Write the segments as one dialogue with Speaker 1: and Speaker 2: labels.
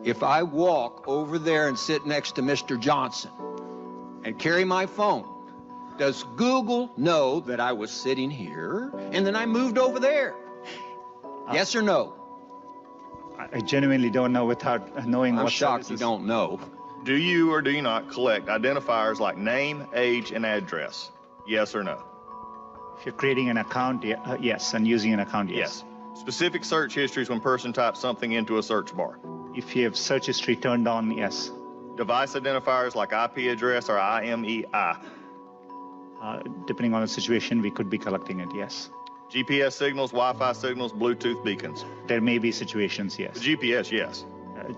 Speaker 1: If I walk over there and sit next to Mr. Johnson and carry my phone, does Google know that I was sitting here and then I moved over there? Yes or no?
Speaker 2: I genuinely don't know without knowing
Speaker 1: I'm
Speaker 2: what
Speaker 1: shocked
Speaker 2: services.
Speaker 1: you don't know.
Speaker 3: Do you or do you not collect identifiers like name, age, and address? Yes or no?
Speaker 2: If you're creating an account, yes, and using an account, yes.
Speaker 3: Specific search histories when person types something into a search bar.
Speaker 2: If you have search history turned on, yes.
Speaker 3: Device identifiers like IP address or IMEI.
Speaker 2: Depending on the situation, we could be collecting it, yes.
Speaker 3: GPS signals, Wi-Fi signals, Bluetooth beacons.
Speaker 2: There may be situations, yes.
Speaker 3: The GPS, yes.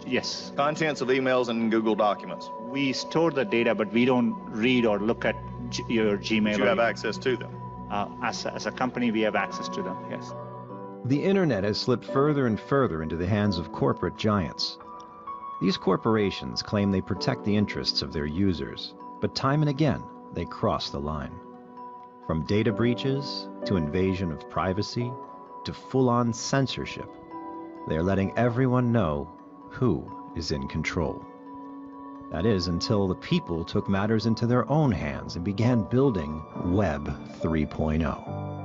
Speaker 2: Yes.
Speaker 3: Contents of emails and Google documents.
Speaker 2: We store the data, but we don't read or look at your Gmail.
Speaker 3: But you have access to them.
Speaker 2: As a company, we have access to them, yes.
Speaker 4: The internet has slipped further and further into the hands of corporate giants. These corporations claim they protect the interests of their users, but time and again, they cross the line. From data breaches to invasion of privacy to full-on censorship, they are letting everyone know who is in control. That is, until the people took matters into their own hands and began building Web 3.0.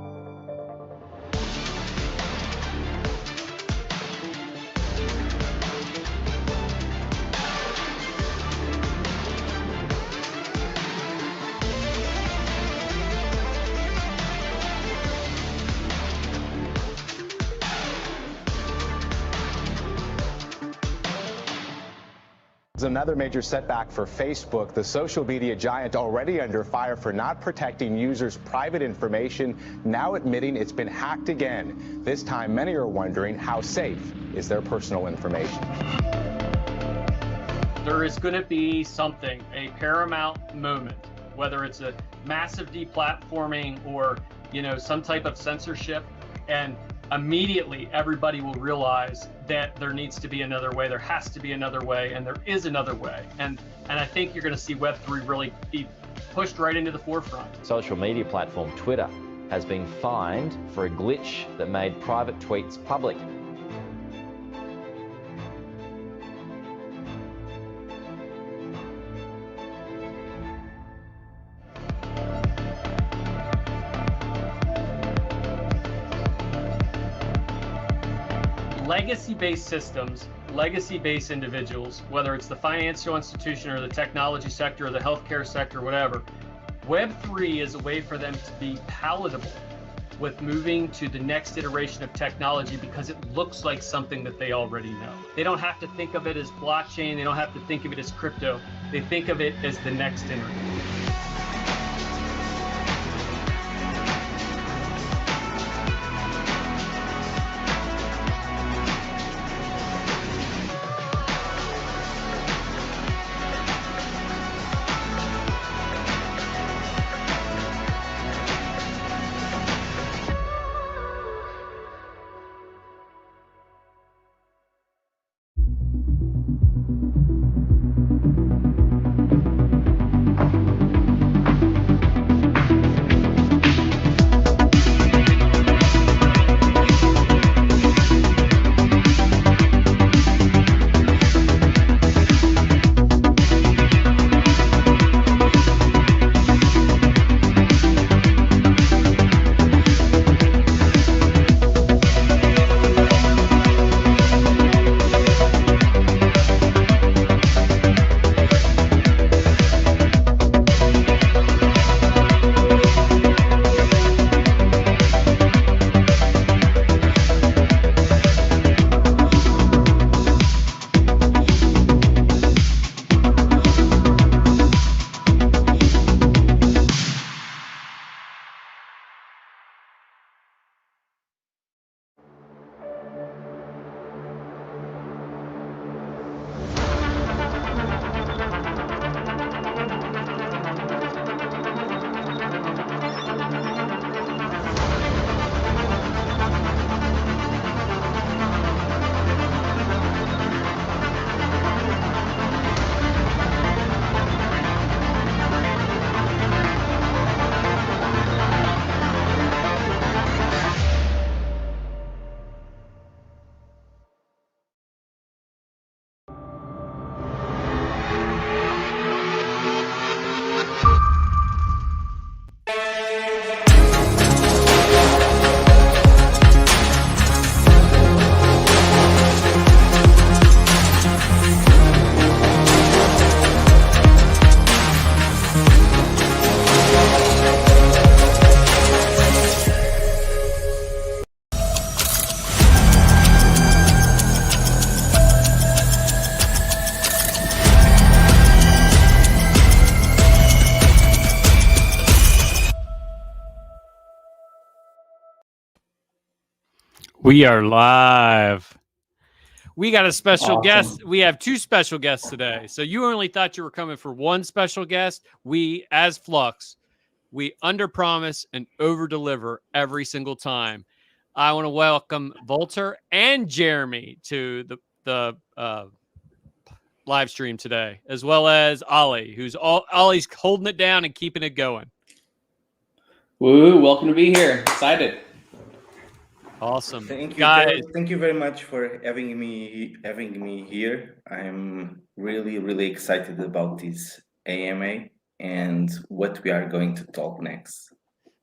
Speaker 5: Another major setback for Facebook, the social media giant already under fire for not protecting users' private information, now admitting it's been hacked again. This time, many are wondering how safe is their personal information.
Speaker 6: There is going to be something, a paramount moment, whether it's a massive deplatforming or, some type of censorship, and immediately everybody will realize that there needs to be another way, there has to be another way, and there is another way. And I think you're going to see Web3 really be pushed right into the forefront.
Speaker 7: Social media platform Twitter has been fined for a glitch that made private tweets public.
Speaker 6: Legacy-based systems, legacy-based individuals, whether it's the financial institution or the technology sector or the healthcare sector, whatever, Web3 is a way for them to be palatable with moving to the next iteration of technology because it looks like something that they already know. They don't have to think of it as blockchain, they don't have to think of it as crypto, they think of it as the next internet. We are live. We got a special
Speaker 8: Awesome.
Speaker 6: guest. We have two special guests today. So you only thought you were coming for one special guest. We, as Flux, we underpromise and overdeliver every single time. I want to welcome Volter and Jeremy to the live stream today, as well as Ollie, Ollie's holding it down and keeping it going.
Speaker 8: Woo! Welcome to be here. Excited.
Speaker 6: Awesome.
Speaker 9: Thank you,
Speaker 6: guys.
Speaker 9: Thank you very much for having me here. I'm really excited about this AMA and what we are going to talk next.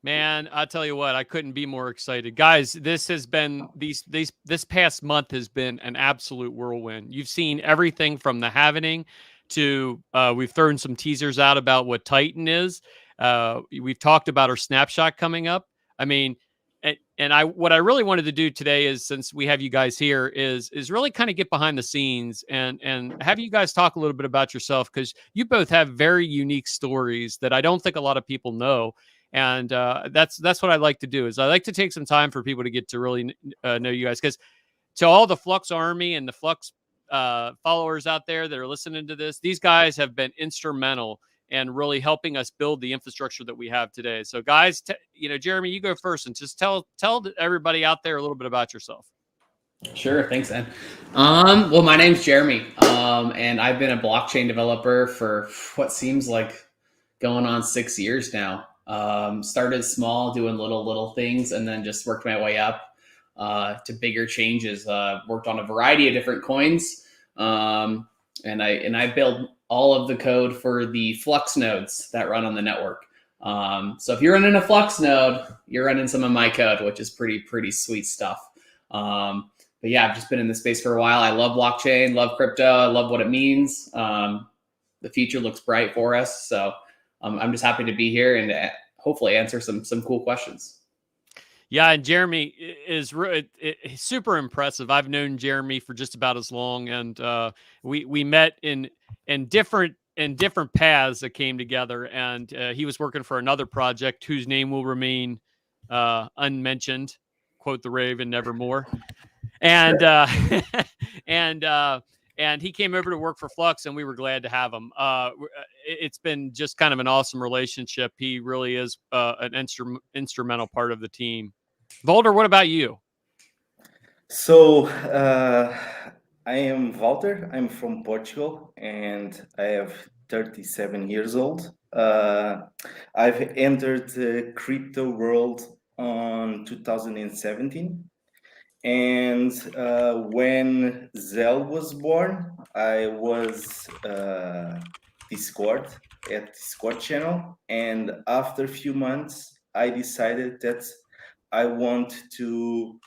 Speaker 6: Man, I'll tell you what, I couldn't be more excited. Guys, this has been this past month has been an absolute whirlwind. You've seen everything from the Happening to we've thrown some teasers out about what Titan is. We've talked about our snapshot coming up. I mean, what I really wanted to do today is, since we have you guys here, is really kind of get behind the scenes and have you guys talk a little bit about yourself, because you both have very unique stories that I don't think a lot of people know. And that's what I like to do, is I like to take some time for people to get to really know you guys, because to all the Flux Army and the Flux followers out there that are listening to this, these guys have been instrumental and really helping us build the infrastructure that we have today. So guys, Jeremy, you go first and just tell everybody out there a little bit about yourself.
Speaker 8: Sure. Thanks, Ed. Well, my name's Jeremy, and I've been a blockchain developer for what seems like going on 6 years now. Started small, doing little things, and then just worked my way up to bigger changes. Worked on a variety of different coins, and I built all of the code for the Flux nodes that run on the network. So if you're running a Flux node, you're running some of my code, which is pretty sweet stuff. But yeah, I've just been in this space for a while. I love blockchain, love crypto, I love what it means. The future looks bright for us. So I'm just happy to be here and hopefully answer some cool questions.
Speaker 6: Yeah, and Jeremy is super impressive. I've known Jeremy for just about as long, and we met in different paths that came together. And he was working for another project whose name will remain unmentioned. Quote the Raven, nevermore. And and he came over to work for Flux, and we were glad to have him. It's been just kind of an awesome relationship. He really is an instrumental part of the team. Volter, what about you?
Speaker 9: So I am Walter. I'm from Portugal, and I have 37 years old. I've entered the crypto world on 2017. And when Zell was born, I was Discord channel. And after a few months, I decided that I want to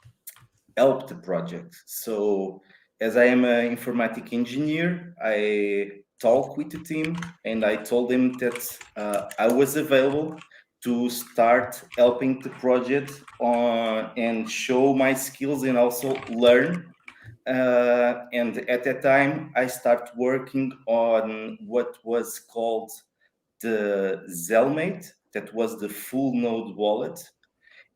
Speaker 9: help the project. So as I am an informatic engineer, I talked with the team and I told them that I was available to start helping the project and show my skills and also learn. And at that time, I started working on what was called the Zellmate. That was the full node wallet.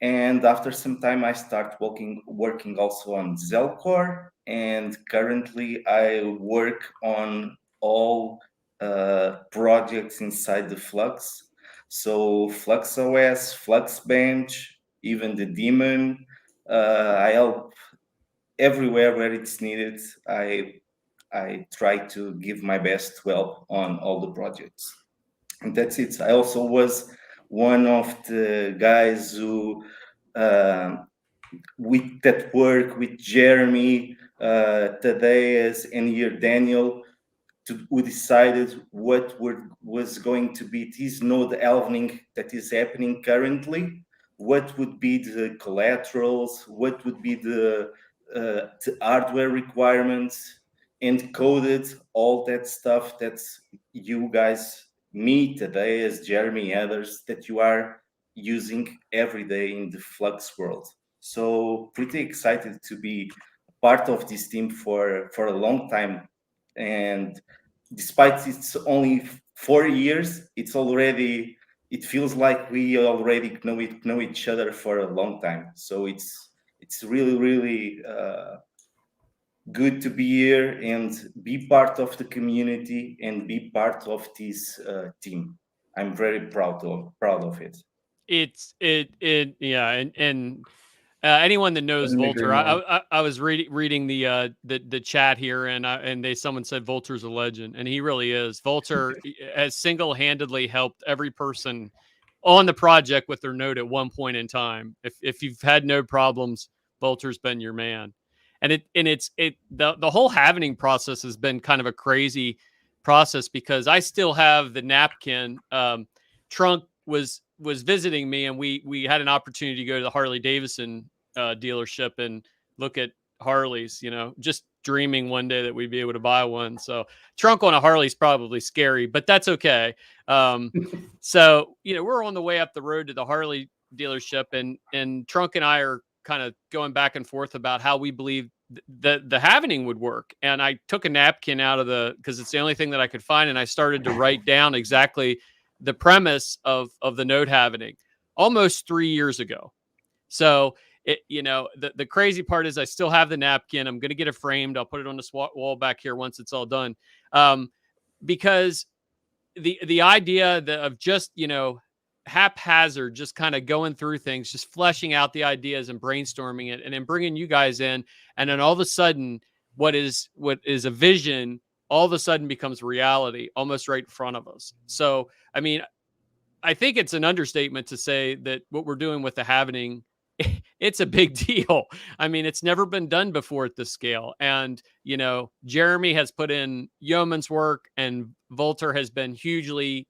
Speaker 9: And after some time, I started working also on Zellcore. And currently, I work on all projects inside the Flux. So Flux OS, Flux Bench, even the daemon. I help everywhere where it's needed. I try to give my best to help on all the projects. And that's it. I also was one of the guys who work with Jeremy, Thaddeus, and here Daniel, who decided what was going to be this node halvening that is happening currently, what would be the collaterals, what would be the hardware requirements, and coded all that stuff that you guys, me today, as Jeremy, others, that you are using every day in the Flux world. So pretty excited to be part of this team for a long time. And despite it's only 4 years, it feels like we already know each other for a long time. So it's it's really, really good to be here and be part of the community and be part of this team. I'm very proud of it.
Speaker 6: Yeah, and anyone that knows
Speaker 8: Couldn't agree
Speaker 6: Volter,
Speaker 8: more.
Speaker 6: I was reading the chat here, and someone said Volter's a legend, and he really is. Volter has single-handedly helped every person on the project with their node at one point in time. If you've had node problems, Volter's been your man. And the whole halvening process has been kind of a crazy process because I still have the napkin. Trunk was visiting me, and we had an opportunity to go to the Harley Davidson dealership and look at Harleys, just dreaming one day that we'd be able to buy one. So Trunk on a Harley is probably scary, but that's okay. So, we're on the way up the road to the Harley dealership, and Trunk and I are kind of going back and forth about how we believe the halvening would work. And I took a napkin out of because it's the only thing that I could find. And I started to write down exactly the premise of the node halvening almost 3 years ago. So the crazy part is I still have the napkin. I'm going to get it framed. I'll put it on the wall back here once it's all done. Because the idea of just, haphazard, just kind of going through things, just fleshing out the ideas and brainstorming it, and then bringing you guys in. And then all of a sudden, what is a vision all of a sudden becomes reality almost right in front of us. So, I mean, I think it's an understatement to say that what we're doing with the halvening, it's a big deal. I mean, it's never been done before at this scale. And, Jeremy has put in yeoman's work, and Volter has been hugely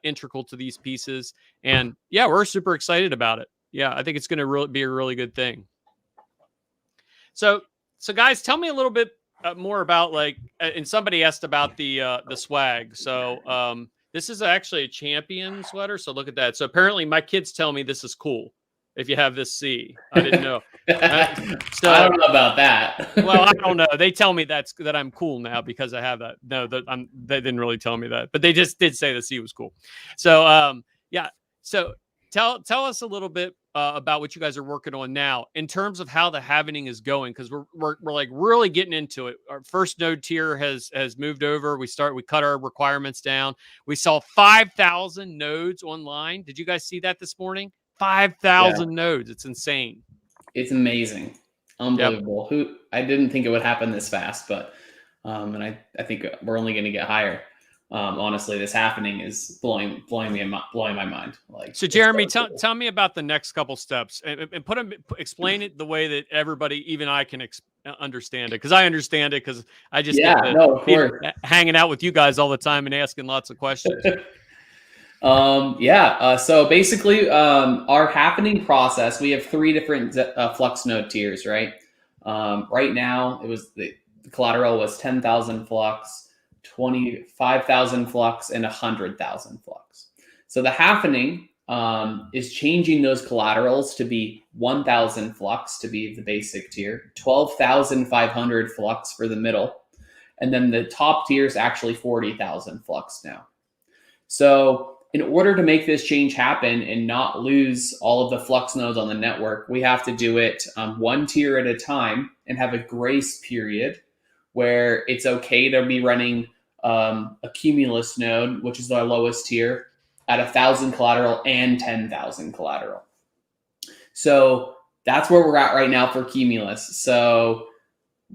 Speaker 6: integral to these pieces. And yeah, we're super excited about it. Yeah, I think it's going to be a really good thing. So guys, tell me a little bit more about and somebody asked about the swag. So this is actually a champion sweater. So look at that. So apparently my kids tell me this is cool. If you have this C, I didn't know.
Speaker 8: So I don't know about that.
Speaker 6: Well, I don't know. They tell me that I'm cool now because I have that. No, they didn't really tell me that, but they just did say the C was cool. So yeah. So tell us a little bit about what you guys are working on now in terms of how the halvening is going, because we're like really getting into it. Our first node tier has moved over. We cut our requirements down. We saw 5,000 nodes online. Did you guys see that this morning? 5,000 nodes. It's insane.
Speaker 8: It's amazing. Unbelievable. Yep. I didn't think it would happen this fast, but and I think we're only going to get higher. Honestly, this happening is blowing my mind.
Speaker 6: So Jeremy, tell me about the next couple steps and explain it the way that everybody, even I, can understand it, because I understand it because I just get hanging out with you guys all the time and asking lots of questions.
Speaker 8: So basically, our happening process, we have 3 different Flux node tiers, right? Right now, it was the collateral was 10,000 Flux, 25,000 Flux, and 100,000 Flux. So the happening is changing those collaterals to be 1,000 Flux to be the basic tier, 12,500 Flux for the middle, and then the top tier is actually 40,000 Flux now. So in order to make this change happen and not lose all of the Flux nodes on the network, we have to do it 1 tier at a time and have a grace period where it's okay to be running a Cumulus node, which is our lowest tier, at 1,000 collateral and 10,000 collateral. So that's where we're at right now for Cumulus. So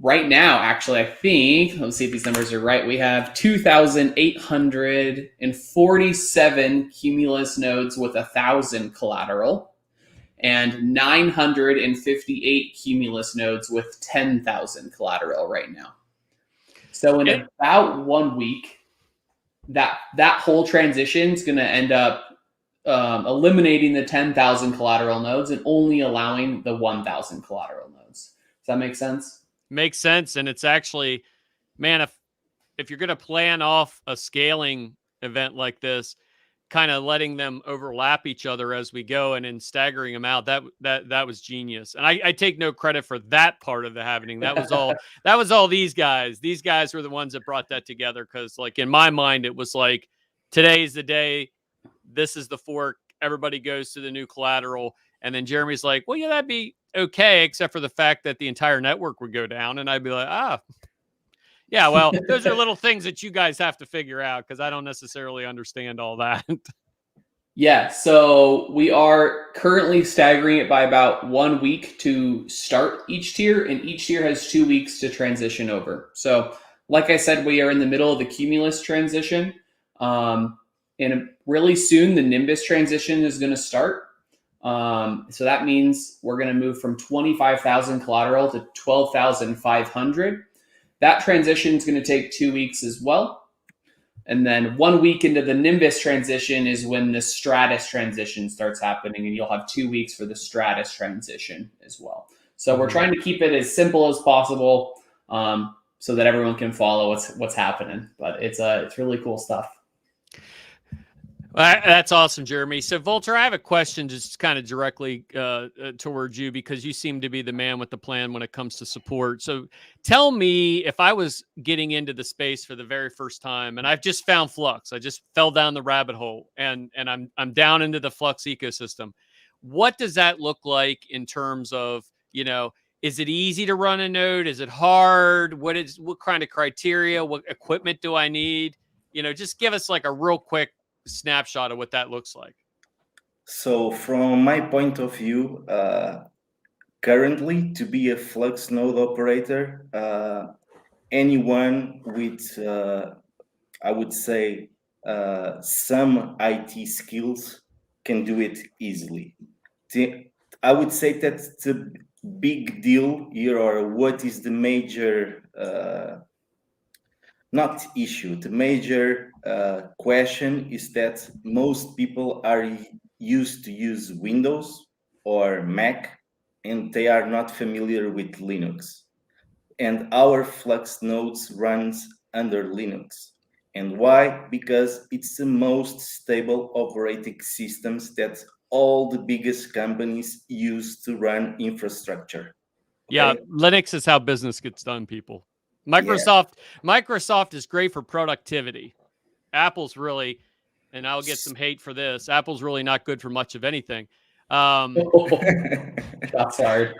Speaker 8: right now, actually, I think, let's see if these numbers are right. We have 2,847 Cumulus nodes with 1,000 collateral and 958 Cumulus nodes with 10,000 collateral right now. So in about 1 week, that whole transition is going to end up eliminating the 10,000 collateral nodes and only allowing the 1,000 collateral nodes. Does that make sense?
Speaker 6: Makes sense. And it's actually, man, if you're going to plan off a scaling event like this, kind of letting them overlap each other as we go and then staggering them out, that was genius. And I take no credit for that part of the happening. That was all these guys. These guys were the ones that brought that together. Cause like in my mind, it was like, today's the day. This is the fork. Everybody goes to the new collateral. And then Jeremy's like, well, yeah, that'd be
Speaker 10: okay, except for the fact that the entire network would go down, and I'd be like, yeah, well, those are little things that you guys have to figure out because I don't necessarily understand all that.
Speaker 8: Yeah, so we are currently staggering it by about 1 week to start each tier, and each tier has 2 weeks to transition over. So, like I said, we are in the middle of the Cumulus transition. And really soon, the Nimbus transition is going to start. So that means we're going to move from 25,000 collateral to 12,500. That transition is going to take 2 weeks as well. And then 1 week into the Nimbus transition is when the Stratus transition starts happening, and you'll have 2 weeks for the Stratus transition as well. So we're trying to keep it as simple as possible, so that everyone can follow what's happening. But it's really cool stuff.
Speaker 10: Well, that's awesome, Jeremy. So, Volter, I have a question just kind of directly towards you because you seem to be the man with the plan when it comes to support. So, tell me, if I was getting into the space for the very first time and I've just found Flux, I just fell down the rabbit hole and I'm down into the Flux ecosystem. What does that look like in terms of, is it easy to run a node? Is it hard? What kind of criteria? What equipment do I need? Just give us like a real quick snapshot of what that looks like.
Speaker 9: So from my point of view, currently to be a Flux node operator, anyone with, I would say, some IT skills can do it easily. I would say that's the big deal here, or what is the major not issue. The major question is that most people are used to use Windows or Mac, and they are not familiar with Linux. And our Flux nodes runs under Linux. And why? Because it's the most stable operating systems that all the biggest companies use to run infrastructure. Okay?
Speaker 10: Yeah, Linux is how business gets done, people. Microsoft is great for productivity. Apple's really, and I'll get some hate for this, Apple's really not good for much of anything.
Speaker 8: That's hard.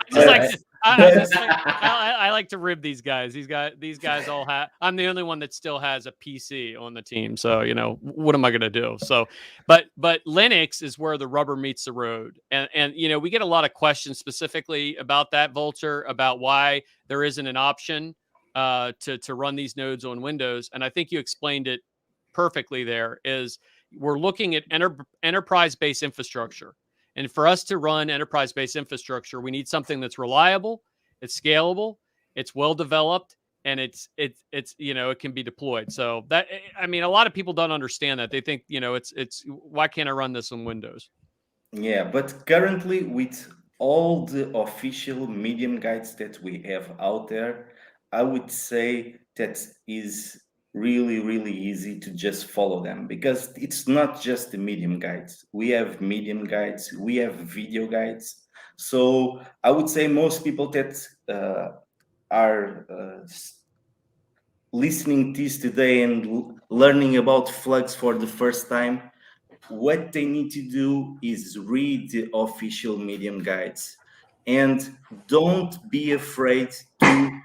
Speaker 10: I like to rib these guys. These guys all have. I'm the only one that still has a PC on the team. So what am I going to do? So, but Linux is where the rubber meets the road, and we get a lot of questions specifically about that, Vulture, about why there isn't an option to run these nodes on Windows. And I think you explained it perfectly. There is we're looking at enterprise-based infrastructure. And for us to run enterprise-based infrastructure, we need something that's reliable, it's scalable, it's well-developed, and it can be deployed. So that, a lot of people don't understand that. They think, it's why can't I run this on Windows?
Speaker 9: Yeah, but currently with all the official medium guides that we have out there, I would say that is really, really easy to just follow them, because it's not just the medium guides. We have medium guides, we have video guides. So I would say most people that are listening to this today and learning about Flux for the first time, what they need to do is read the official medium guides and don't be afraid to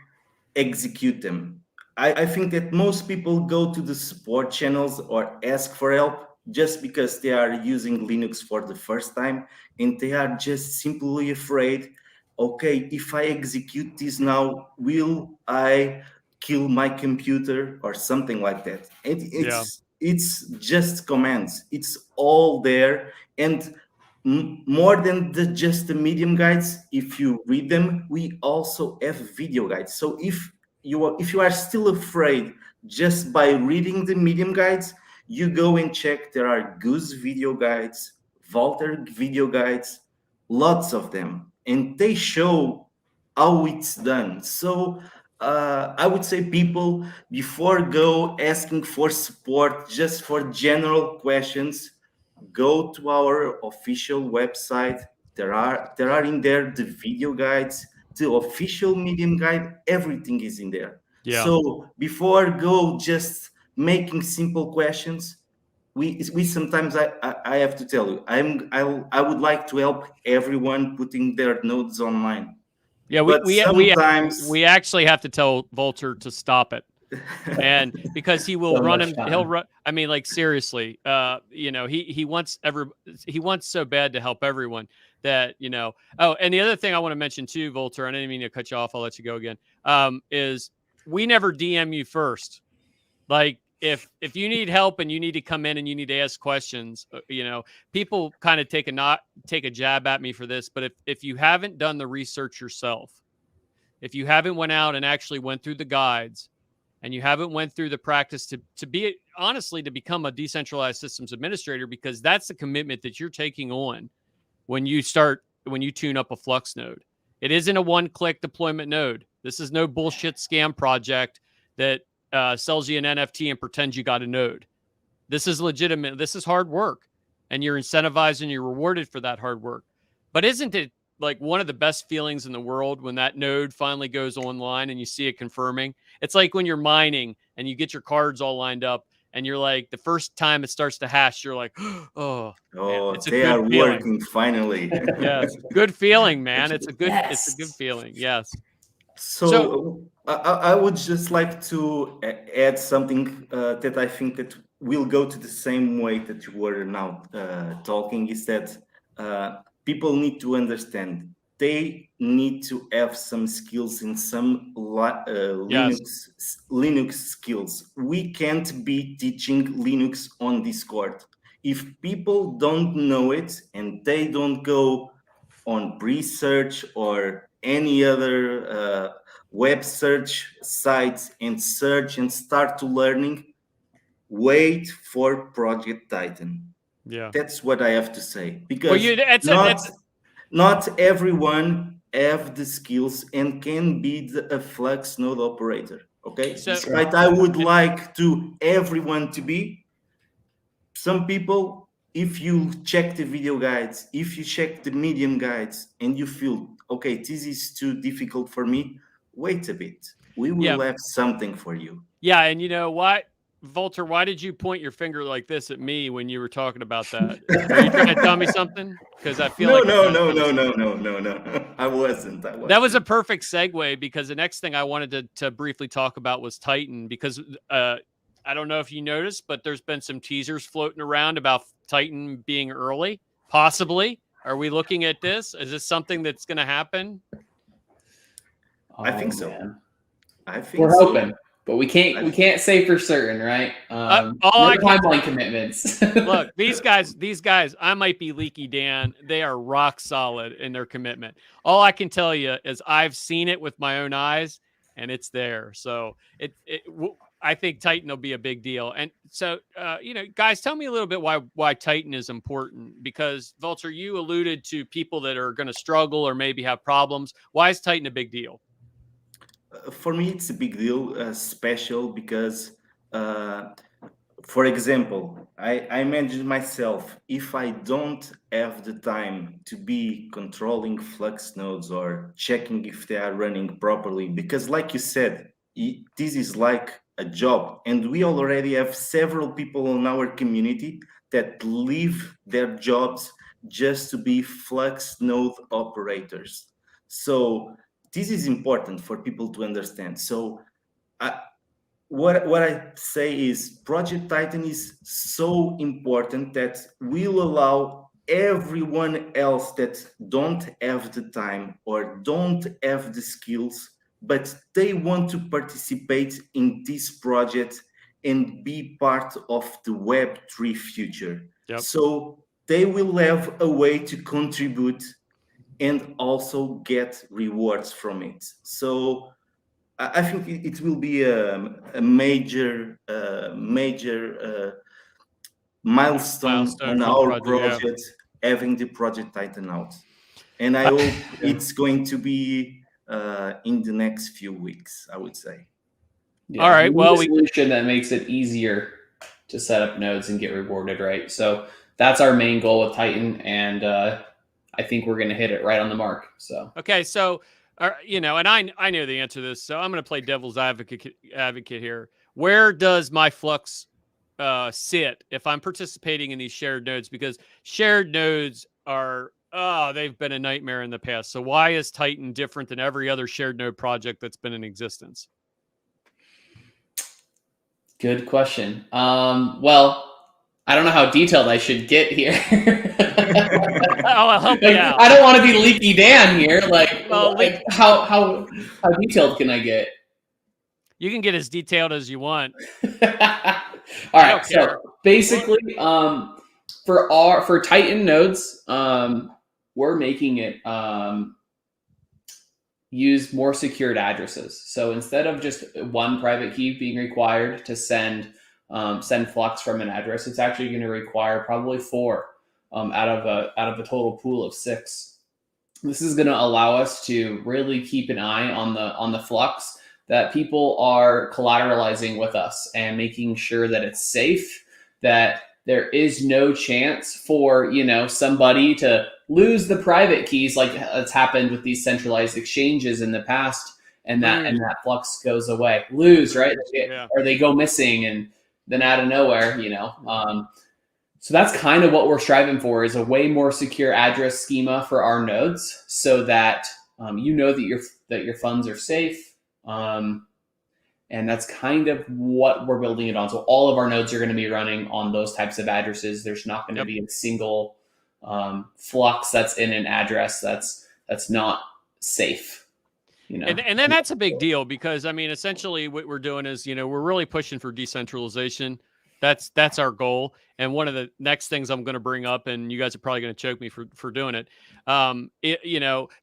Speaker 9: execute them. I think that most people go to the support channels or ask for help just because they are using Linux for the first time, and they are just simply afraid, okay, if I execute this now, will I kill my computer or something like that? It's just commands. It's all there. And more than just the medium guides, if you read them, we also have video guides. So if you are still afraid just by reading the medium guides, you go and check. There are Goose video guides, Walter video guides, lots of them, and they show how it's done. So I would say people, before go asking for support just for general questions, go to our official website. There are in there the video guides, the official medium guide, everything is in there.
Speaker 10: Yeah.
Speaker 9: So before go just making simple questions, we sometimes I have to tell you, I would like to help everyone putting their nodes online.
Speaker 10: Yeah,
Speaker 9: but sometimes
Speaker 10: we actually have to tell Volter to stop it. And because he will
Speaker 8: So
Speaker 10: run
Speaker 8: much
Speaker 10: him,
Speaker 8: time.
Speaker 10: he'll run. I mean, like seriously, you know, he wants so bad to help everyone that, you know. Oh, and the other thing I want to mention too, Volter, I didn't mean to cut you off. I'll let you go again. Is we never DM you first. Like if you need help and you need to come in and you need to ask questions, you know, people kind of take a jab at me for this, but if you haven't done the research yourself, if you haven't went out and actually went through the guides, and you haven't went through the practice to be honestly to become a decentralized systems administrator, because that's the commitment that you're taking on when you tune up a Flux node. It isn't a one-click deployment node. This is no bullshit scam project that sells you an NFT and pretends you got a node. This is legitimate. This is hard work, and you're incentivized and you're rewarded for that hard work. But isn't it like one of the best feelings in the world when that node finally goes online and you see it confirming? It's like when you're mining and you get your cards all lined up and you're like, the first time it starts to hash, you're like, oh, man, it's a
Speaker 9: they
Speaker 10: good
Speaker 9: are
Speaker 10: feeling.
Speaker 9: working finally.
Speaker 10: Yes, good feeling, man. It's a good
Speaker 8: Yes.
Speaker 10: feeling. Yes.
Speaker 9: So I would just like to add something that I think that will go to the same way that you were now talking, is that people need to understand they need to have some skills in some Linux skills. We can't be teaching Linux on Discord. If people don't know it and they don't go on research or any other web search sites and search and start to learning, wait for Project Titan.
Speaker 10: Yeah,
Speaker 9: that's what I have to say, because not everyone have the skills and can be a Flux node operator. Okay, despite I would like to everyone to be, some people, if you check the video guides, if you check the medium guides and you feel, okay, this is too difficult for me, wait a bit. We will have something for you.
Speaker 10: Yeah, and you know what, Volter, why did you point your finger like this at me when you were talking about that? Are you trying to tell me something? Because I feel
Speaker 9: no,
Speaker 10: like
Speaker 9: I wasn't.
Speaker 10: That was a perfect segue, because the next thing I wanted to briefly talk about was Titan, because I don't know if you noticed, but there's been some teasers floating around about Titan being early, possibly. Are we looking at this? Is this something that's going to happen?
Speaker 9: I think so.
Speaker 8: I think we're hoping, but we can't say for certain, right? Timeline commitments.
Speaker 10: Look, these guys, I might be Leaky Dan. They are rock solid in their commitment. All I can tell you is I've seen it with my own eyes, and it's there. So I think Titan will be a big deal. And so, you know, guys, tell me a little bit why Titan is important, because Volter, you alluded to people that are going to struggle or maybe have problems. Why is Titan a big deal?
Speaker 9: For me, it's a big deal, special because, for example, I imagine myself, if I don't have the time to be controlling Flux nodes or checking if they are running properly, because like you said, this is like a job, and we already have several people in our community that leave their jobs just to be Flux node operators. So this is important for people to understand. So what I say is Project Titan is so important that will allow everyone else that don't have the time or don't have the skills, but they want to participate in this project and be part of the Web3 future. Yep. So they will have a way to contribute and also get rewards from it. So I think it will be a major milestone on our project, having the Project Titan out. And I hope it's going to be in the next few weeks, I would say.
Speaker 8: Yeah, all right. Well, a solution that makes it easier to set up nodes and get rewarded, right? So that's our main goal with Titan, and I think we're going to hit it right on the mark. So
Speaker 10: okay, so you know, and I know the answer to this, so I'm going to play devil's advocate here. Where does my Flux sit if I'm participating in these shared nodes? Because shared nodes are, they've been a nightmare in the past. So why is Titan different than every other shared node project that's been in existence?
Speaker 8: Good question. Well, I don't know how detailed I should get here.
Speaker 10: I'll help you out.
Speaker 8: I don't want to be leaky Dan here. Like,
Speaker 10: Well,
Speaker 8: how detailed can I get?
Speaker 10: You can get as detailed as you want.
Speaker 8: All right. So basically, for Titan nodes, we're making it use more secured addresses. So instead of just one private key being required to send Flux from an address, it's actually going to require probably 4 out of a total pool of 6. This is going to allow us to really keep an eye on the Flux that people are collateralizing with us and making sure that it's safe, that there is no chance for, somebody to lose the private keys like it's happened with these centralized exchanges in the past, and that Flux goes away. Lose, right? Or they go missing and then out of nowhere, So that's kind of what we're striving for, is a way more secure address schema for our nodes, so that that your funds are safe. And that's kind of what we're building it on. So all of our nodes are going to be running on those types of addresses. There's not going to be a single Flux that's in an address that's not safe.
Speaker 10: And then that's a big deal, because essentially what we're doing is, we're really pushing for decentralization. That's our goal. And one of the next things I'm going to bring up, and you guys are probably going to choke me for doing it.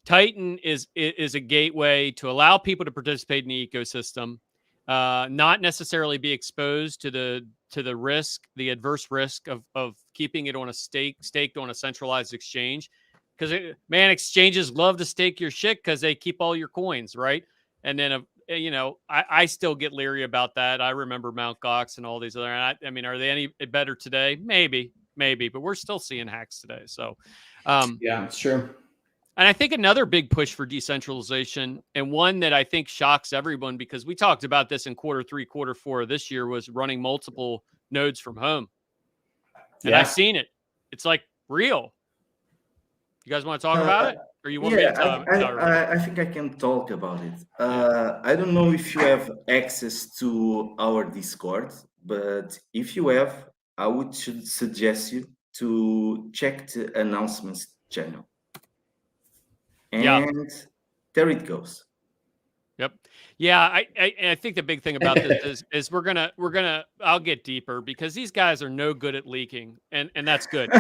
Speaker 10: Titan is a gateway to allow people to participate in the ecosystem, not necessarily be exposed to the risk, the adverse risk of keeping it on a staked on a centralized exchange. Because exchanges love to stake your shit because they keep all your coins, right? And then I still get leery about that. I remember Mt. Gox and all these other. Are they any better today? Maybe, but we're still seeing hacks today. So,
Speaker 8: yeah, it's true.
Speaker 10: And I think another big push for decentralization, and one that I think shocks everyone, because we talked about this in quarter 3, quarter 4 of this year, was running multiple nodes from home. And I've seen it. It's like real. You guys want to talk about it? Or you want me to
Speaker 9: I think I can talk about it. I don't know if you have access to our Discord, but if you have, I would suggest you to check the announcements channel. And there it goes.
Speaker 10: Yep. Yeah, I think the big thing about this is we're gonna I'll get deeper, because these guys are no good at leaking, and that's good.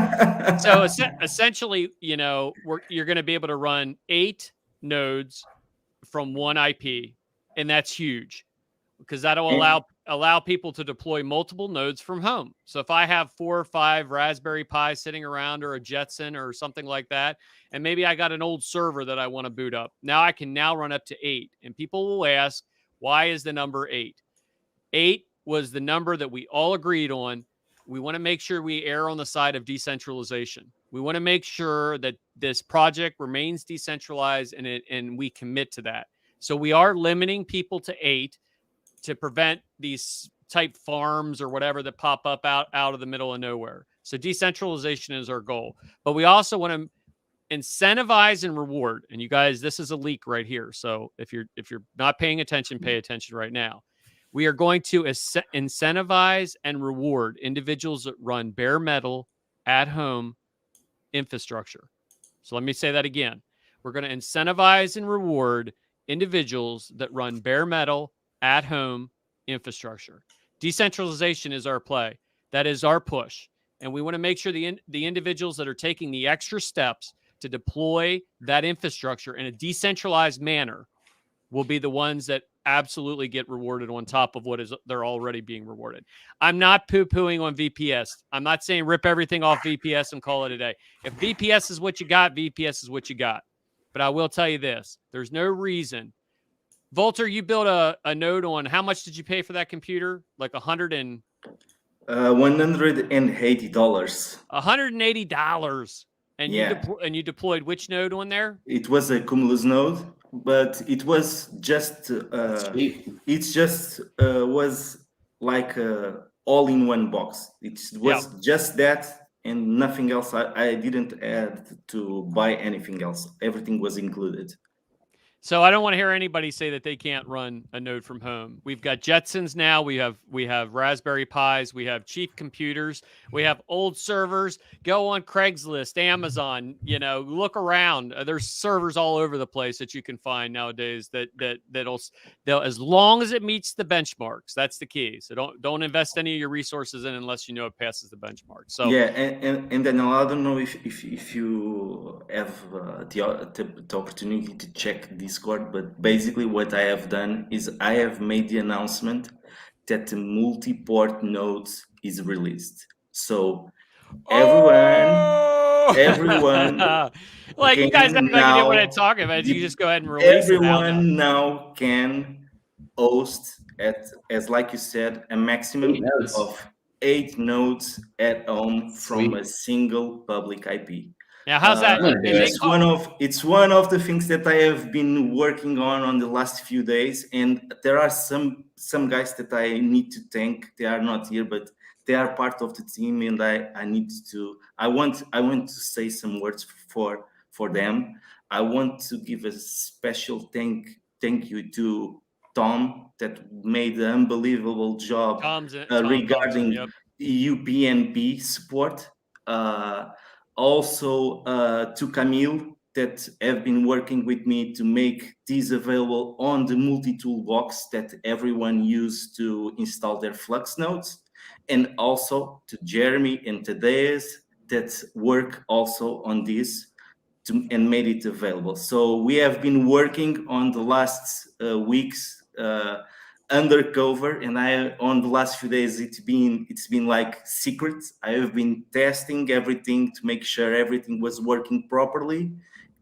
Speaker 10: So essentially, you're going to be able to run 8 nodes from one IP, and that's huge, because that'll allow people to deploy multiple nodes from home. So if I have 4 or 5 Raspberry Pi sitting around, or a Jetson or something like that, and maybe I got an old server that I want to boot up, now I can run up to 8. And people will ask, why is the number 8? 8 was the number that we all agreed on. We want to make sure we err on the side of decentralization. We want to make sure that this project remains decentralized, and we commit to that. So we are limiting people to 8 to prevent these type farms or whatever that pop up out of the middle of nowhere. So decentralization is our goal. But we also want to incentivize and reward. And you guys, this is a leak right here. So if you're not paying attention, pay attention right now. We are going to incentivize and reward individuals that run bare metal at home infrastructure. So let me say that again. We're going to incentivize and reward individuals that run bare metal at home infrastructure. Decentralization is our play. That is our push. And we want to make sure the individuals that are taking the extra steps to deploy that infrastructure in a decentralized manner will be the ones that absolutely get rewarded on top of they're already being rewarded. I'm not poo-pooing on VPS. I'm not saying rip everything off VPS and call it a day. If VPS is what you got, VPS is what you got. But I will tell you this. There's no reason. Volter, you built a node on, how much did you pay for that computer? Like $180. $180. And you deployed which node on there?
Speaker 9: It was a Cumulus node, but it was just was like all in one box. It was just that and nothing else. I didn't add to buy anything else. Everything was included.
Speaker 10: So I don't want to hear anybody say that they can't run a node from home. We've got Jetsons now. We have Raspberry Pis. We have cheap computers. We have old servers. Go on Craigslist, Amazon. Look around. There's servers all over the place that you can find nowadays. They'll as long as it meets the benchmarks. That's the key. So don't invest any of your resources in unless you know it passes the benchmark. So
Speaker 9: yeah, and then I don't know if you have the opportunity to check Discord, but basically what I have done is I have made the announcement that the multi-port nodes is released. So everyone
Speaker 10: like you guys have no idea what I'm talking about. You just go ahead and release it now.
Speaker 9: Everyone now can host as like you said, a maximum of 8 nodes at home from a single public IP.
Speaker 10: Now, how's that?
Speaker 9: It's one of the things that I have been working on the last few days, and there are some guys that I need to thank. They are not here, but they are part of the team, and I want to say some words for them. I want to give a special thank you to Tom that made an unbelievable job regarding UPnP support. Also to Camille that have been working with me to make these available on the multi-tool box that everyone used to install their Flux nodes. And also to Jeremy and Thaddeus that work also on this and made it available. So we have been working on the last weeks undercover, and on the last few days it's been like secret. I have been testing everything to make sure everything was working properly,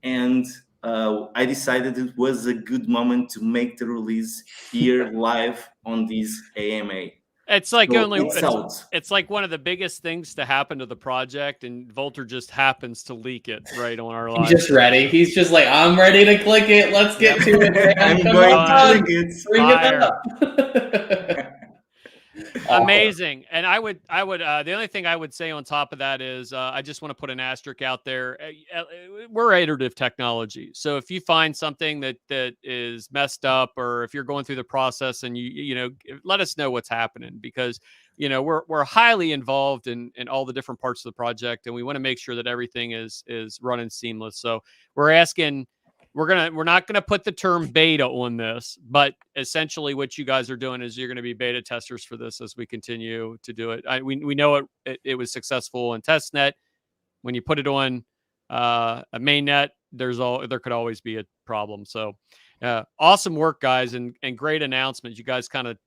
Speaker 9: and I decided it was a good moment to make the release here live on this AMA.
Speaker 10: It's like it's like one of the biggest things to happen to the project, and Volter just happens to leak it right on our live.
Speaker 8: He's just ready. He's just like, I'm ready to click it. Let's get to it. Man.
Speaker 9: I'm going to click it.
Speaker 8: Bring it up.
Speaker 10: Amazing. And I would the only thing I would say on top of that is I just want to put an asterisk out there. We're iterative technology. So if you find something that is messed up, or if you're going through the process and you let us know what's happening, because we're highly involved in all the different parts of the project, and we want to make sure that everything is running seamless. So we're asking, we're not gonna put the term beta on this, but essentially what you guys are doing is you're going to be beta testers for this as we continue to do it. We know it was successful in testnet. When you put it on a mainnet, there could always be a problem. So awesome work, guys, and great announcement. You guys kind of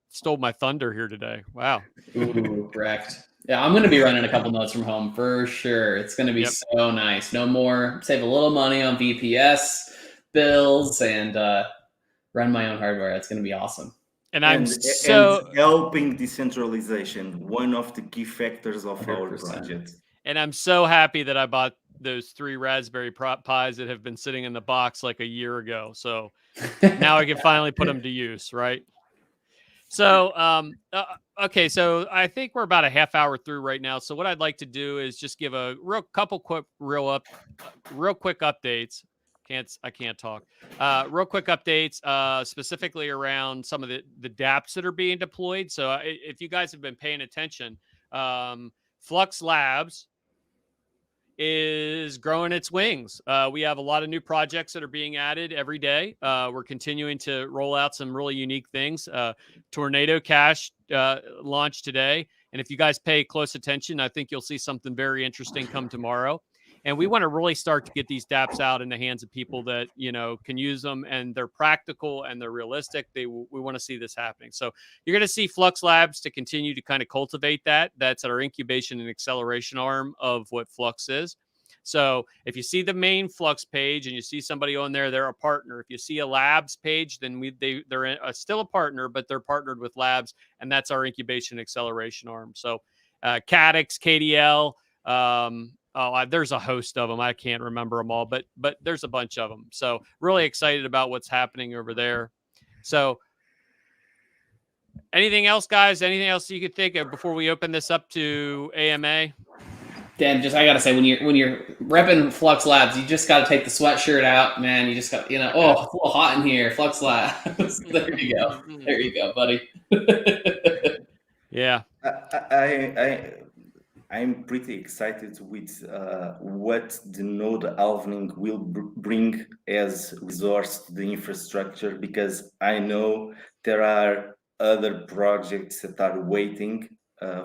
Speaker 10: stole my thunder here today. Wow.
Speaker 8: Ooh, correct. Yeah, I'm going to be running a couple nodes from home for sure. It's going to be so nice. No more, save a little money on VPS bills and run my own hardware. It's going to be awesome.
Speaker 10: And
Speaker 9: helping decentralization, one of the key factors of 100%. Our project.
Speaker 10: And I'm so happy that I bought those 3 Raspberry Pis that have been sitting in the box like a year ago. So now I can finally put them to use, right? So, okay, so I think we're about a half hour through right now. So what I'd like to do is just give a real quick updates. I can't talk. Real quick updates, specifically around some of the dApps that are being deployed. So if you guys have been paying attention, Flux Labs is growing its wings. We have a lot of new projects that are being added every day. We're continuing to roll out some really unique things. Tornado Cash launched today. And if you guys pay close attention, I think you'll see something very interesting come tomorrow. And we want to really start to get these dApps out in the hands of people that, can use them, and they're practical and they're realistic. We want to see this happening. So you're going to see Flux Labs to continue to kind of cultivate that. That's our incubation and acceleration arm of what Flux is. So if you see the main Flux page and you see somebody on there, they're a partner. If you see a Labs page, then they're still a partner, but they're partnered with Labs, and that's our incubation and acceleration arm. So Cadix, KDL, there's a host of them. I can't remember them all, but there's a bunch of them. So really excited about what's happening over there. So Anything else, guys? Anything else you could think of before we open this up to AMA?
Speaker 8: Dan, I gotta say, when you're repping Flux Labs, you just gotta take the sweatshirt out, man. You just got, it's a little hot in here. Flux Labs. There you go, buddy.
Speaker 10: Yeah.
Speaker 9: I'm pretty excited with what the node halvening will bring as resource to the infrastructure, because I know there are other projects that are waiting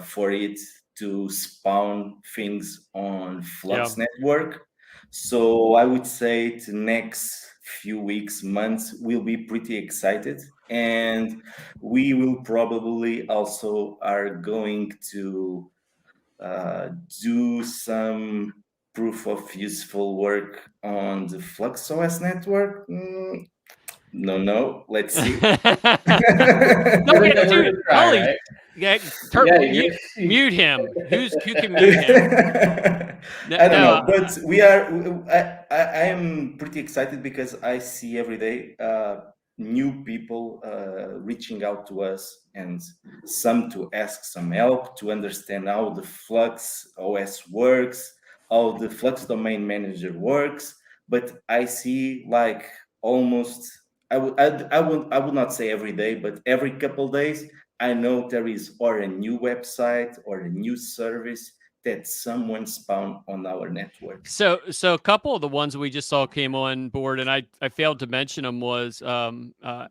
Speaker 9: for it to spawn things on Flux network. So I would say the next few weeks, months, we'll be pretty excited, and we will probably also are going to do some proof of useful work on the Flux OS network. No, let's see.
Speaker 10: Mute him. Who can mute him?
Speaker 9: I don't know, but I am pretty excited because I see every day new people reaching out to us, and some to ask some help to understand how the Flux OS works, how the Flux domain manager works. But I see like almost, I would not say every day, but every couple days, I know there is or a new website or a new service that someone spawned on our network.
Speaker 10: So a couple of the ones we just saw came on board, and I failed to mention them, was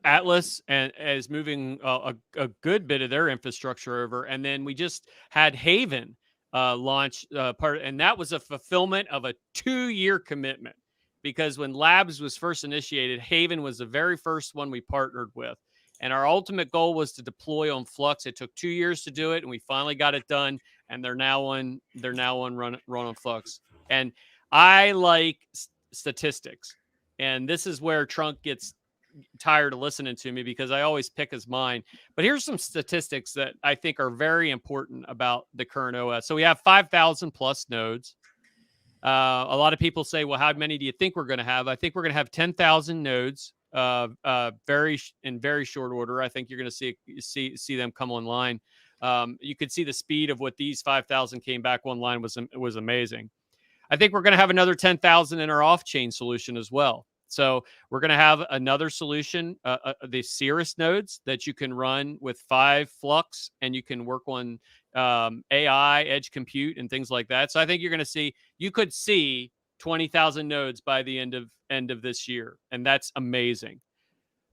Speaker 10: Atlas, and is moving a good bit of their infrastructure over, and then we just had Haven launch and that was a fulfillment of a 2-year commitment, because when Labs was first initiated, Haven was the very first one we partnered with. And our ultimate goal was to deploy on Flux. It took 2 years to do it, and we finally got it done. And they're now on run on Flux. And I like statistics, and this is where Trunk gets tired of listening to me because I always pick his mind. But here's some statistics that I think are very important about the current OS. So we have 5,000 plus nodes. A lot of people say, well, how many do you think we're going to have? I think we're going to have 10,000 nodes. Very short order. I think you're going to see them come online. You could see the speed of what these 5,000 came back online was amazing. I think we're going to have another 10,000 in our off-chain solution as well. So we're going to have another solution, the Cirrus nodes that you can run with 5 Flux, and you can work on AI, edge compute, and things like that. So I think you could see 20,000 nodes by the end of this year, and that's amazing.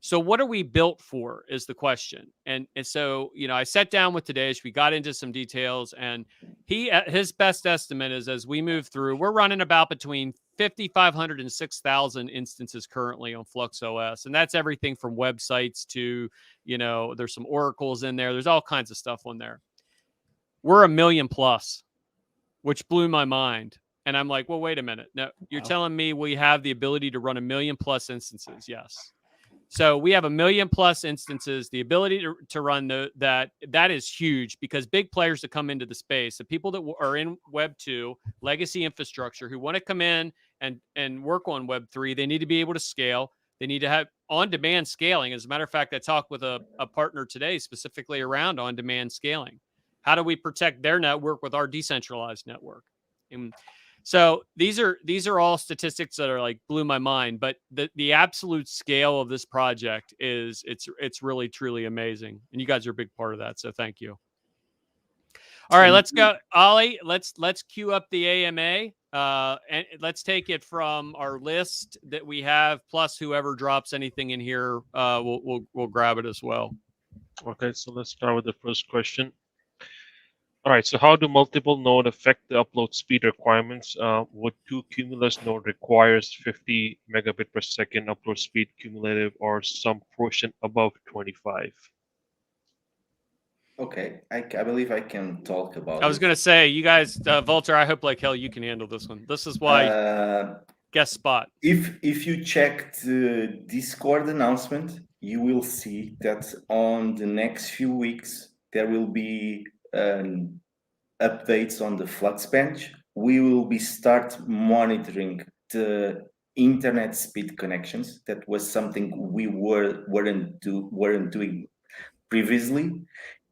Speaker 10: So what are we built for is the question. And so, I sat down with Tadej, we got into some details, and his best estimate is, as we move through, we're running about between 5,500 and 6,000 instances currently on Flux OS. And that's everything from websites to, there's some oracles in there. There's all kinds of stuff on there. We're 1 million plus, which blew my mind. And I'm like, well, wait a minute. No, you're telling me we have the ability to run 1 million plus instances? Yes. So we have 1 million plus instances, the ability to run that is huge, because big players that come into the space, the people that are in Web 2 legacy infrastructure who want to come in and work on Web 3, they need to be able to scale. They need to have on-demand scaling. As a matter of fact, I talked with a partner today specifically around on-demand scaling. How do we protect their network with our decentralized network? And so these are all statistics that are like blew my mind, but the absolute scale of this project is it's really truly amazing, and you guys are a big part of that. So thank you. All right, let's go, Ollie. Let's queue up the AMA, and let's take it from our list that we have. Plus, whoever drops anything in here, we'll grab it as well.
Speaker 11: Okay, so let's start with the first question. All right, so how do multiple nodes affect the upload speed requirements? Would 2 cumulus node requires 50 megabit per second upload speed cumulative, or some portion above 25?
Speaker 9: Okay, I believe I can talk about it.
Speaker 10: I was going to say, you guys, Volter, I hope like hell you can handle this one. This is why guest spot.
Speaker 9: If you check the Discord announcement, you will see that on the next few weeks, there will be updates on the Flux bench. We will be start monitoring the internet speed connections. That was something we weren't doing previously.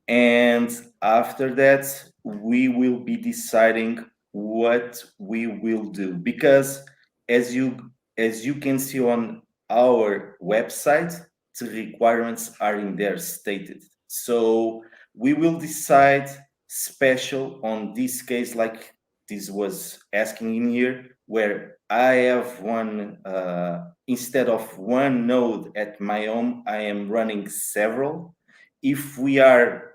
Speaker 9: And after that, we will be deciding what we will do, because as you can see on our website, the requirements are in there stated. So we will decide special on this case, like this was asking in here, where I have one instead of one node at my home, I am running several. If we are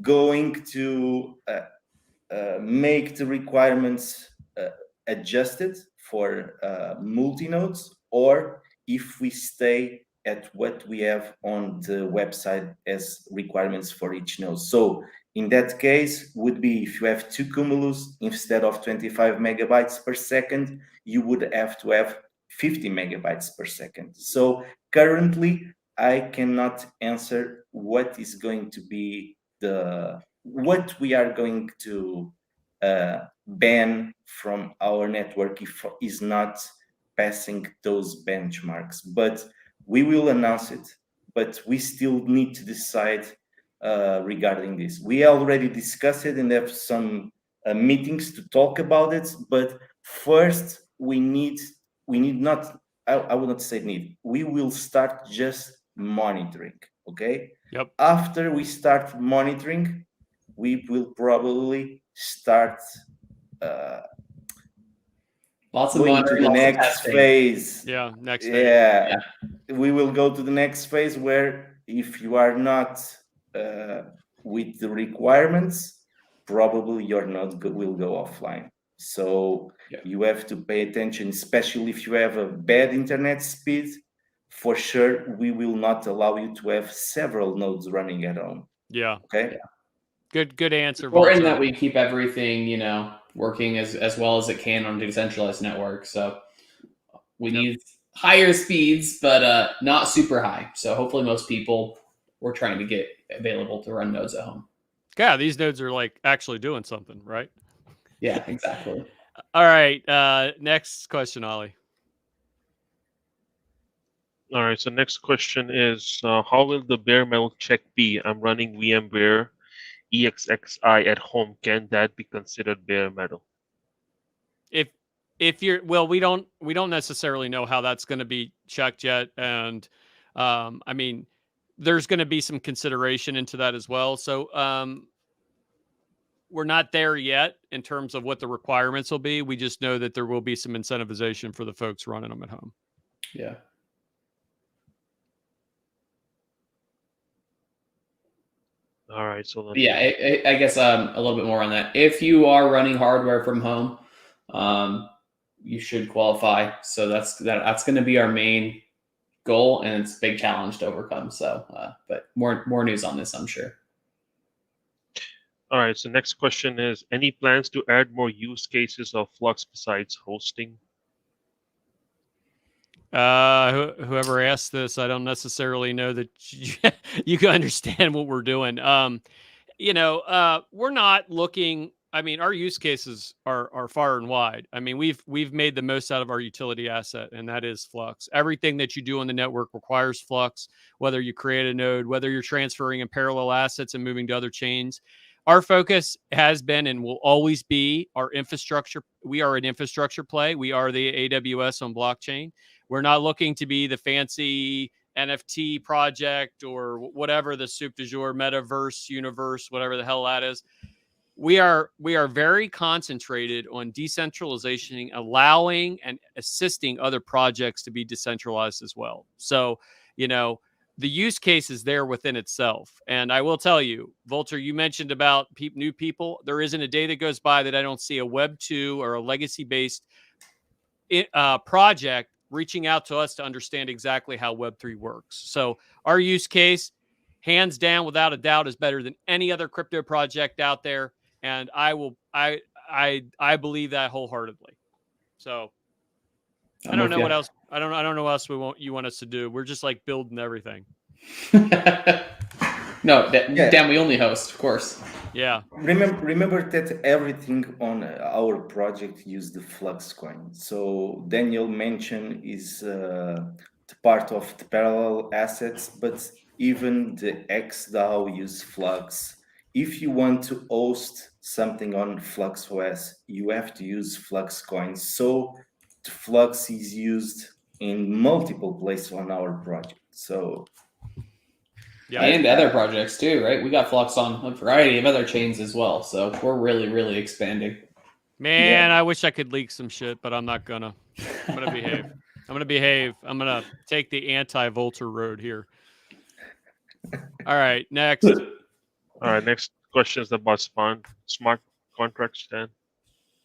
Speaker 9: going to make the requirements adjusted for multi-nodes, or if we stay at what we have on the website as requirements for each node. So in that case, would be if you have 2 cumulus, instead of 25 megabytes per second, you would have to have 50 megabytes per second. So currently, I cannot answer what is going to be what we are going to ban from our network if is not passing those benchmarks. But we will announce it. But we still need to decide regarding this. We already discussed it and have some meetings to talk about it. But first, we need not. I would not say need. We will start just monitoring. Okay.
Speaker 10: Yep.
Speaker 9: After we start monitoring, we will probably start
Speaker 8: lots of
Speaker 9: going to the next phase.
Speaker 10: Yeah, next phase.
Speaker 9: Yeah, we will go to the next phase where if you are not with the requirements, probably your node will go offline. So you have to pay attention, especially if you have a bad internet speed. For sure, we will not allow you to have several nodes running at home.
Speaker 10: Yeah.
Speaker 9: Okay.
Speaker 10: Yeah. Good answer.
Speaker 8: Important that we keep everything, working as well as it can on a decentralized network. So we need higher speeds, but not super high. So hopefully most people we're trying to get available to run nodes at home.
Speaker 10: Yeah, these nodes are like actually doing something, right?
Speaker 8: Yeah, exactly.
Speaker 10: All right. Next question, Ollie.
Speaker 11: All right. So next question is, how will the bare metal check be? I'm running VMware EXXI at home. Can that be considered bare metal?
Speaker 10: If you're we don't necessarily know how that's going to be checked yet, and I mean, there's going to be some consideration into that as well. So we're not there yet in terms of what the requirements will be. We just know that there will be some incentivization for the folks running them at home.
Speaker 8: Yeah.
Speaker 11: All right. So then,
Speaker 8: yeah, I guess a little bit more on that. If you are running hardware from home, you should qualify. So that's going to be our main goal, and it's a big challenge to overcome. So, but more news on this, I'm sure.
Speaker 11: All right. So next question is, any plans to add more use cases of Flux besides hosting?
Speaker 10: Whoever asked this, I don't necessarily know that you can understand what we're doing. We're not looking. I mean, our use cases are far and wide. I mean, we've made the most out of our utility asset, and that is Flux. Everything that you do on the network requires Flux, whether you create a node, whether you're transferring in parallel assets and moving to other chains. Our focus has been and will always be our infrastructure. We are an infrastructure play. We are the AWS on blockchain. We're not looking to be the fancy NFT project or whatever the soup du jour, metaverse, universe, whatever the hell that is. We are very concentrated on decentralization, allowing and assisting other projects to be decentralized as well. So, the use case is there within itself. And I will tell you, Volter, you mentioned about new people. There isn't a day that goes by that I don't see a Web 2 or a legacy-based project reaching out to us to understand exactly how Web 3 works. So our use case, hands down, without a doubt, is better than any other crypto project out there. And I believe that wholeheartedly. So I don't know what else. I don't know what else you want us to do. We're just like building everything.
Speaker 8: No, Dan, we only host, of course.
Speaker 10: Yeah.
Speaker 9: Remember that everything on our project used the Flux coin. So Daniel mentioned is the part of the parallel assets, but Even the XDAO use Flux. If you want to host something on Flux OS, you have to use Flux coins. So Flux is used in multiple places on our project. So
Speaker 8: and other projects too, right? We got Flux on a variety of other chains as well. So we're really, really expanding.
Speaker 10: Man, I wish I could leak some shit, but I'm not gonna. I'm gonna behave. I'm gonna behave. I'm gonna take the anti-Volter road here. All right, next.
Speaker 11: All right, next question is about smart contracts, Dan.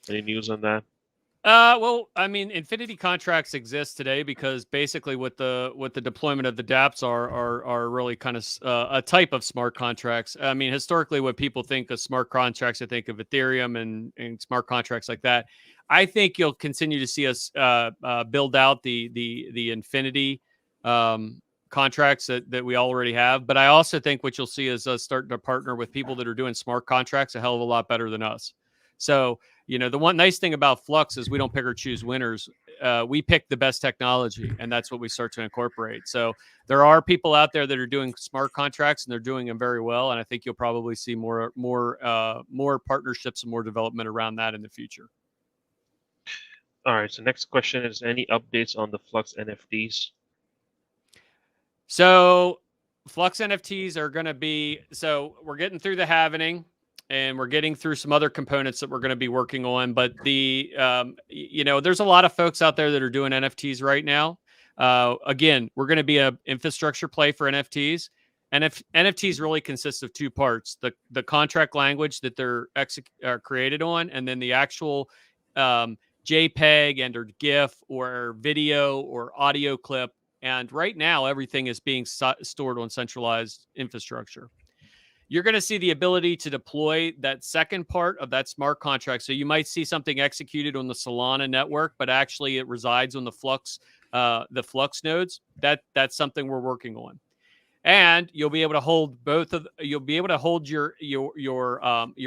Speaker 11: Any news on that?
Speaker 10: Well, I mean, Infinity contracts exist today because basically what the deployment of the dApps are really kind of a type of smart contracts. I mean, historically, what people think of smart contracts, I think of Ethereum and smart contracts like that. I think you'll continue to see us build out the Infinity contracts that we already have. But I also think what you'll see is us starting to partner with people that are doing smart contracts a hell of a lot better than us. So, you know, the one nice thing about Flux is we don't pick or choose winners. We pick the best technology, and that's what we start to incorporate. So there are people out there that are doing smart contracts, and they're doing them very well. And I think you'll probably see more partnerships and more development around that in the future.
Speaker 11: All right. So next question is any updates on the Flux NFTs?
Speaker 10: So Flux NFTs are going to be, so we're getting through the halvening and we're getting through some other components that we're going to be working on. But the, you know, there's a lot of folks out there that are doing NFTs right now. Again, we're going to be an infrastructure play for NFTs. And if NFTs really consist of two parts, the contract language that they're created on, and then the actual JPEG and or GIF or video or audio clip. And right now, everything is being stored on centralized infrastructure. You're going to see the ability to deploy that second part of that smart contract. So you might see something executed on the Solana network, but actually it resides on the Flux nodes. That's something we're working on. And you'll be able to hold you'll be able to hold your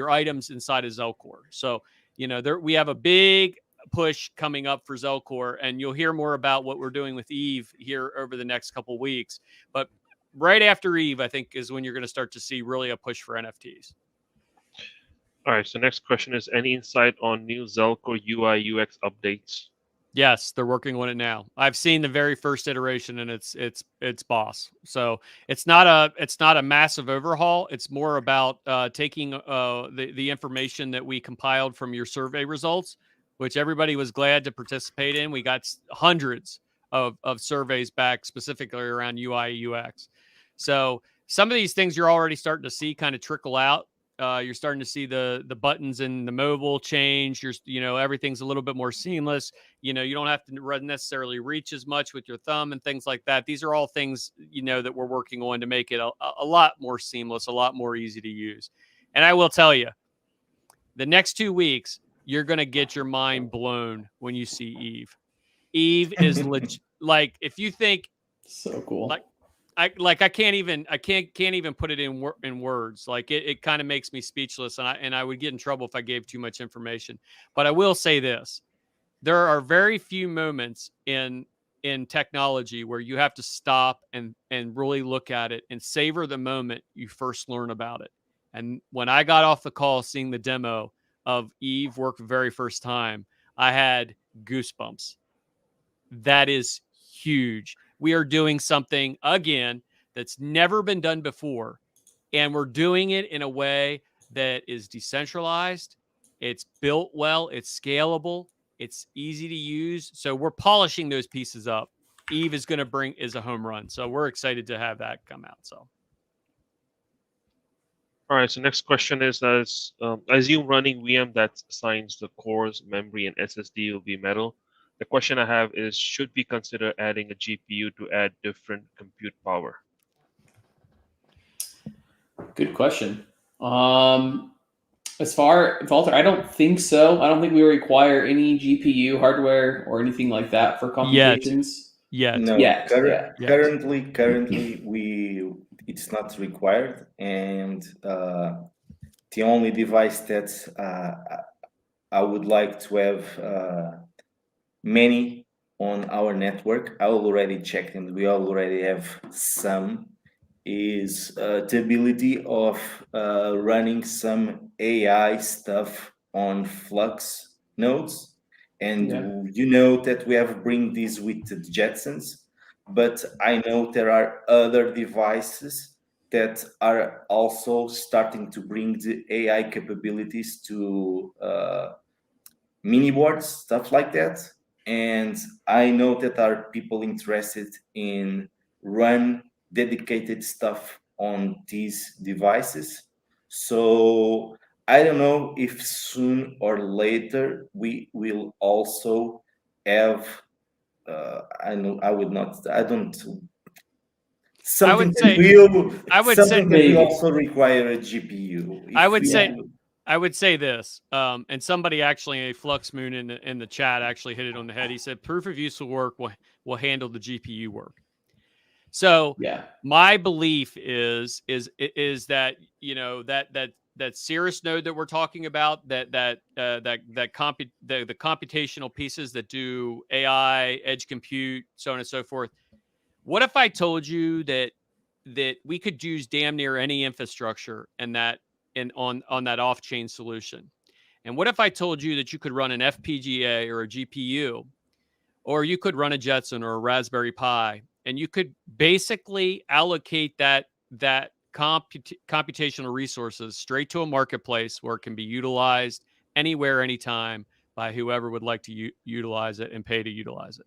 Speaker 10: items inside of Zelcore. So, you know, we have a big push coming up for Zelcore, and you'll hear more about what we're doing with Eve here over the next couple weeks. But right after Eve, I think, is when you're going to start to see really a push for NFTs.
Speaker 11: All right. So next question is any insight on new Zelcore UI UX updates?
Speaker 10: Yes, they're working on it now. I've seen the very first iteration, and it's boss. So it's not a massive overhaul. It's more about taking the information that we compiled from your survey results, which everybody was glad to participate in. We got hundreds of surveys back specifically around UI UX. So some of these things you're already starting to see kind of trickle out. You're starting to see the buttons in the mobile change. Everything's a little bit more seamless. You know, you don't have to necessarily reach as much with your thumb and things like that. These are all things, you know, that we're working on to make it a lot more seamless, a lot more easy to use. And I will tell you, the next 2 weeks, you're going to get your mind blown when you see Eve. Eve is like, if you think
Speaker 8: so cool,
Speaker 10: I can't even put it in words. Like it kind of makes me speechless, and I would get in trouble if I gave too much information. But I will say this: there are very few moments in technology where you have to stop and really look at it and savor the moment you first learn about it. And when I got off the call seeing the demo of Eve work the very first time, I had goosebumps. That is huge. We are doing something, again, that's never been done before. And we're doing it in a way that is decentralized. It's built well. It's scalable. It's easy to use. So we're polishing those pieces up. Eve is going to is a home run. So we're excited to have that come out. So.
Speaker 11: All right. So next question is, I assume running VM that assigns the cores, memory, and SSD will be metal. The question I have is, should we consider adding a GPU to add different compute power?
Speaker 8: Good question. As far Walter, I don't think so. I don't think we require any GPU hardware or anything like that for computations.
Speaker 9: No, currently it's not required, and the only device that I would like to have many on our network, I already checked, and we already have some, is the ability of running some AI stuff on Flux nodes. And you know that we have bring this with the Jetsons, but I know there are other devices that are also starting to bring the AI capabilities to mini boards, stuff like that. And I know that are people interested in run dedicated stuff on these devices. So I don't know if soon or later we will also have. I know I would not. I don't. Something that will. Something that will also require a GPU.
Speaker 10: I would say this, and somebody actually, a Flux Moon in the chat actually hit it on the head. He said proof of useful work will handle the GPU work. So my belief is that that Cirrus node that we're talking about, the computational pieces that do AI, edge compute, so on and so forth. What if I told you that we could use damn near any infrastructure and that on that off-chain solution? And what if I told you that you could run an FPGA or a GPU, or you could run a Jetson or a Raspberry Pi, and you could basically allocate that computational resources straight to a marketplace where it can be utilized anywhere, anytime by whoever would like to utilize it and pay to utilize it.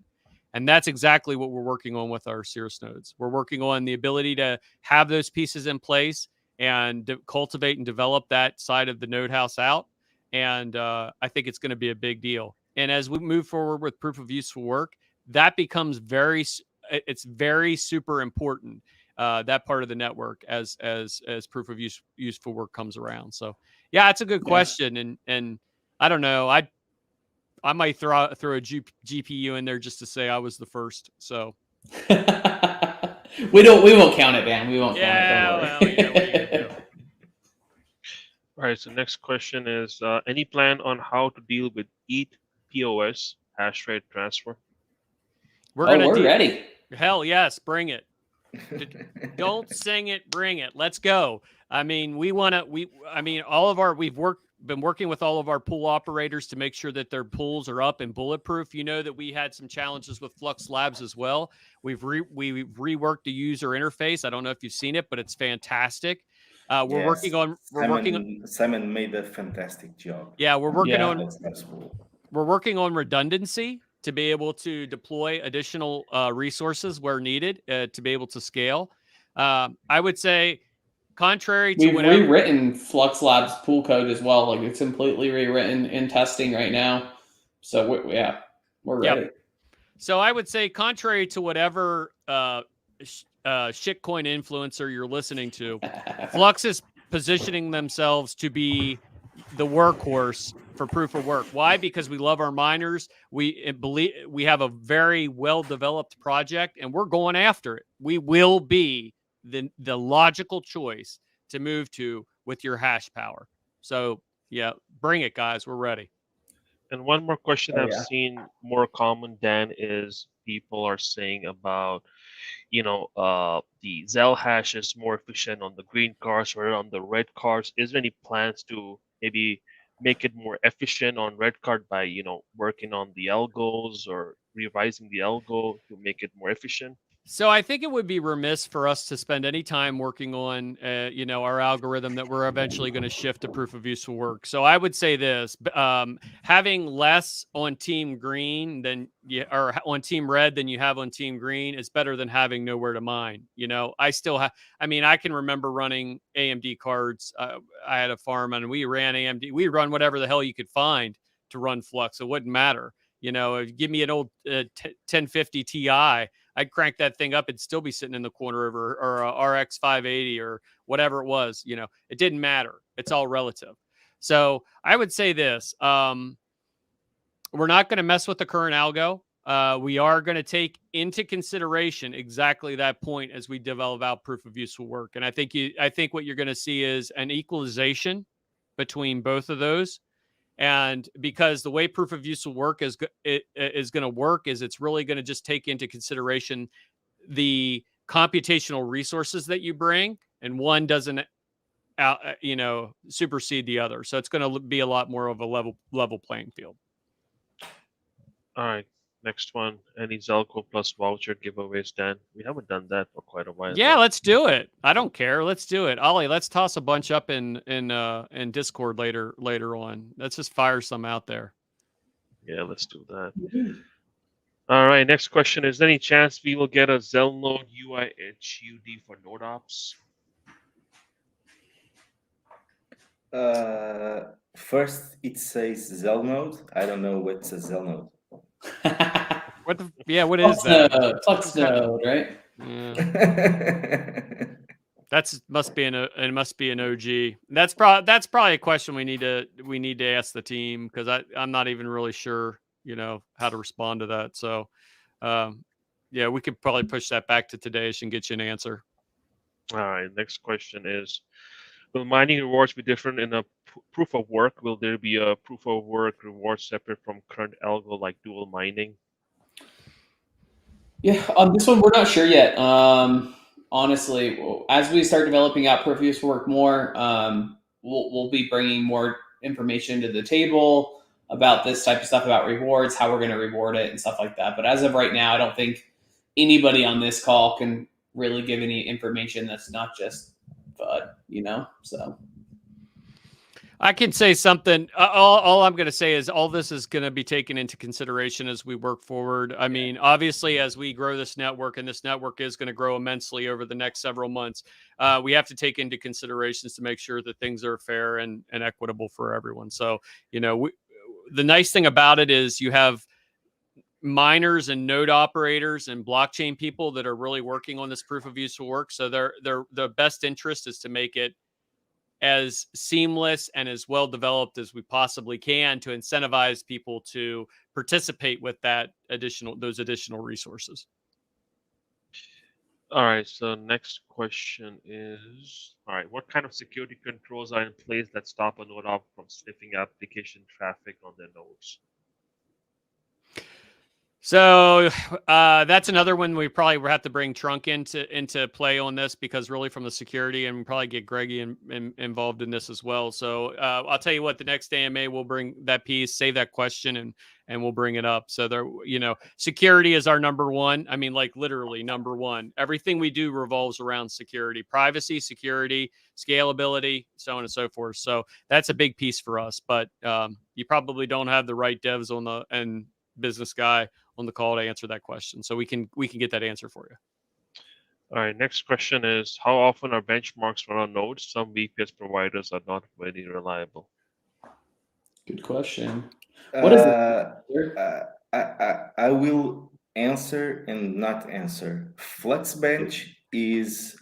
Speaker 10: And that's exactly what we're working on with our Cirrus nodes. We're working on the ability to have those pieces in place and cultivate and develop that side of the node house out. And I think it's going to be a big deal. And as we move forward with proof of useful work, that becomes very super important, that part of the network as proof of useful work comes around. So yeah, it's a good question. And I don't know, I might throw a GPU in there just to say I was the first. So
Speaker 8: we won't count it, man. We won't count it. Don't worry.
Speaker 10: Well, yeah, what are you gonna do?
Speaker 11: All right. So next question is: any plan on how to deal with ETH POS hash rate transfer?
Speaker 8: We're ready.
Speaker 10: Hell yes, bring it. Don't sing it, bring it. Let's go. I mean, we've been working with all of our pool operators to make sure that their pools are up and bulletproof. You know that we had some challenges with Flux Labs as well. We've reworked the user interface. I don't know if you've seen it, but it's fantastic.
Speaker 9: Simon made a fantastic job.
Speaker 10: Yeah, we're working on redundancy to be able to deploy additional resources where needed to be able to scale. I would say, contrary to
Speaker 8: we've rewritten Flux Labs pool code as well. Like it's completely rewritten in testing right now. So we're ready. Yep.
Speaker 10: So I would say, contrary to whatever shitcoin influencer you're listening to, Flux is positioning themselves to be the workhorse for proof of work. Why? Because we love our miners. We believe we have a very well-developed project, and we're going after it. We will be the logical choice to move to with your hash power. So yeah, bring it, guys. We're ready.
Speaker 11: And one more question I've seen more common, Dan, is people are saying about, the Zell hash is more efficient on the green cards or on the red cards. Is there any plans to maybe make it more efficient on red card by, working on the algos or revising the algo to make it more efficient?
Speaker 10: So I think it would be remiss for us to spend any time working on, our algorithm that we're eventually going to shift to proof of useful work. So I would say this: having less on team green or on team red than you have on team green is better than having nowhere to mine. I still have. I mean, I can remember running AMD cards. I had a farm and we ran AMD. We run whatever the hell you could find to run Flux. It wouldn't matter. Give me an old 1050 Ti. I'd crank that thing up and still be sitting in the corner of or a RX 580 or whatever it was. It didn't matter. It's all relative. So I would say this: we're not going to mess with the current algo. We are going to take into consideration exactly that point as we develop out proof of useful work. And I think what you're going to see is an equalization between both of those. And because the way proof of useful work is going to work is it's really going to just take into consideration the computational resources that you bring, and one doesn't supersede the other. So it's going to be a lot more of a level playing field.
Speaker 11: All right. Next one. Any Zelco plus voucher giveaways, Dan? We haven't done that for quite a while.
Speaker 10: Yeah, let's do it. I don't care. Let's do it. Ollie, let's toss a bunch up in Discord later on. Let's just fire some out there.
Speaker 11: Yeah, let's do that. All right. Next question. Is there any chance we will get a Zelnode UI HUD for Node Ops?
Speaker 9: First, it says Zelnode. I don't know what's a Zelnode.
Speaker 10: What is that?
Speaker 8: Flux node, right?
Speaker 10: Yeah. must be an OG. That's probably a question we need to ask the team, because I'm not even really sure, how to respond to that. So, yeah, we could probably push that back to Today's and get you an answer.
Speaker 11: All right. Next question is, will mining rewards be different in a proof of work? Will there be a proof of work reward separate from current algo like dual mining?
Speaker 8: Yeah, on this one, we're not sure yet. Honestly, as we start developing out proof of use work more, we'll be bringing more information to the table about this type of stuff, about rewards, how we're going to reward it and stuff like that. But as of right now, I don't think anybody on this call can really give any information that's not just FUD, so.
Speaker 10: I can say something. All I'm going to say is all this is going to be taken into consideration as we work forward. I mean, obviously, as we grow this network, and this network is going to grow immensely over the next several months, we have to take into considerations to make sure that things are fair and equitable for everyone. So, the nice thing about it is you have miners and node operators and blockchain people that are really working on this proof of useful work. So their best interest is to make it as seamless and as well developed as we possibly can to incentivize people to participate with those additional resources.
Speaker 11: All right. So next question is, all right, what kind of security controls are in place that stop a node op from sniffing application traffic on their nodes?
Speaker 10: So that's another one we probably have to bring Trunk into play on this, because really from the security, and probably get Greggy involved in this as well. So I'll tell you what, the next AMA we'll bring that piece, save that question, and we'll bring it up. So there, security is our number one. I mean, like literally number one. Everything we do revolves around security, privacy, security, scalability, so on and so forth. So that's a big piece for us. But you probably don't have the right devs and business guy on the call to answer that question. So we can get that answer for you.
Speaker 11: All right. Next question is, how often are benchmarks run on nodes? Some VPS providers are not very reliable.
Speaker 8: Good question. What is it?
Speaker 9: I will answer and not answer. FluxBench is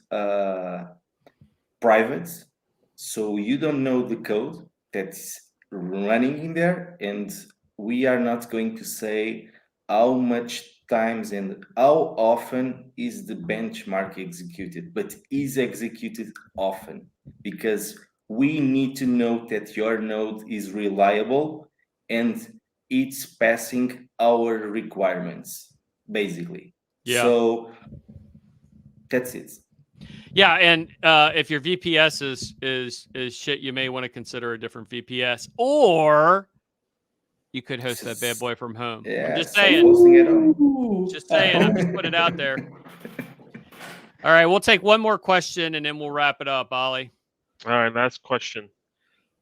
Speaker 9: private, so you don't know the code that's running in there, and we are not going to say how much times and how often is the benchmark executed, but is executed often, because we need to know that your node is reliable and it's passing our requirements, basically.
Speaker 10: Yeah.
Speaker 9: So that's it.
Speaker 10: Yeah, and if your VPS is shit, you may want to consider a different VPS, or you could host that bad boy from home.
Speaker 9: Yeah,
Speaker 10: I'm just
Speaker 9: so
Speaker 10: saying.
Speaker 9: hosting it on.
Speaker 10: Just saying. I'm just putting it out there. All right, we'll take one more question and then we'll wrap it up, Ollie.
Speaker 11: All right, last question.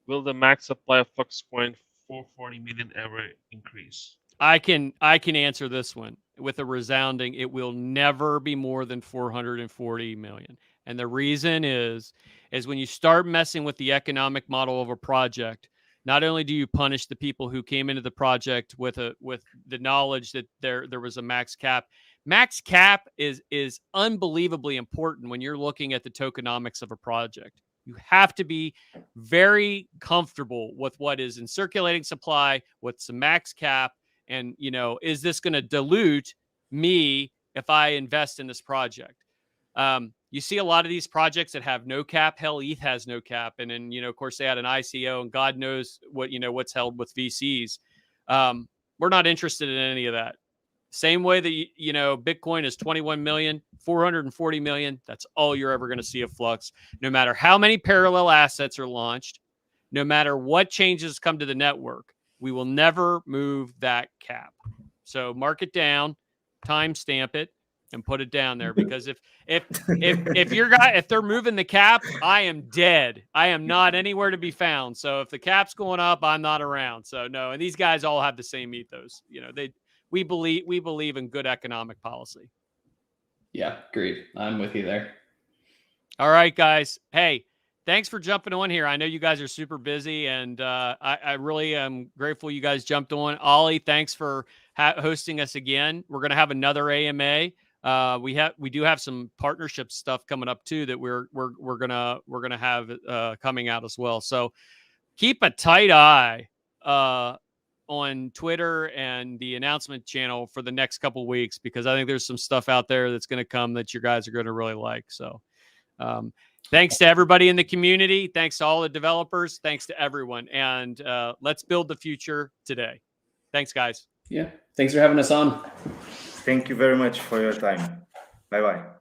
Speaker 11: Will the max supply of Flux Point 440 million ever increase?
Speaker 10: I can answer this one with a resounding, it will never be more than 440 million. And the reason is when you start messing with the economic model of a project, not only do you punish the people who came into the project with the knowledge that there was a max cap. Max cap is unbelievably important when you're looking at the tokenomics of a project. You have to be very comfortable with what is in circulating supply, what's the max cap, and is this going to dilute me if I invest in this project? You see a lot of these projects that have no cap. Hell, ETH has no cap. And then, of course, they had an ICO, and God knows what's held with VCs. We're not interested in any of that. Same way that, you know, Bitcoin is 21 million, 440 million. That's all you're ever going to see of Flux. No matter how many parallel assets are launched, no matter what changes come to the network, we will never move that cap. So mark it down, timestamp it, and put it down there, because if they're moving the cap, I am dead. I am not anywhere to be found. So if the cap's going up, I'm not around. So no, and these guys all have the same ethos. You know, we believe in good economic policy.
Speaker 8: Yeah, agreed. I'm with you there.
Speaker 10: All right, guys. Hey, thanks for jumping on here. I know you guys are super busy, and I really am grateful you guys jumped on. Ollie, thanks for hosting us again. We're going to have another AMA. We do have some partnership stuff coming up too that we're gonna have coming out as well. So keep a tight eye on Twitter and the announcement channel for the next couple weeks, because I think there's some stuff out there that's going to come that you guys are going to really like. So thanks to everybody in the community. Thanks to all the developers. Thanks to everyone. And let's build the future today. Thanks, guys.
Speaker 8: Yeah. Thanks for having us on.
Speaker 9: Thank you very much for your time. Bye-bye.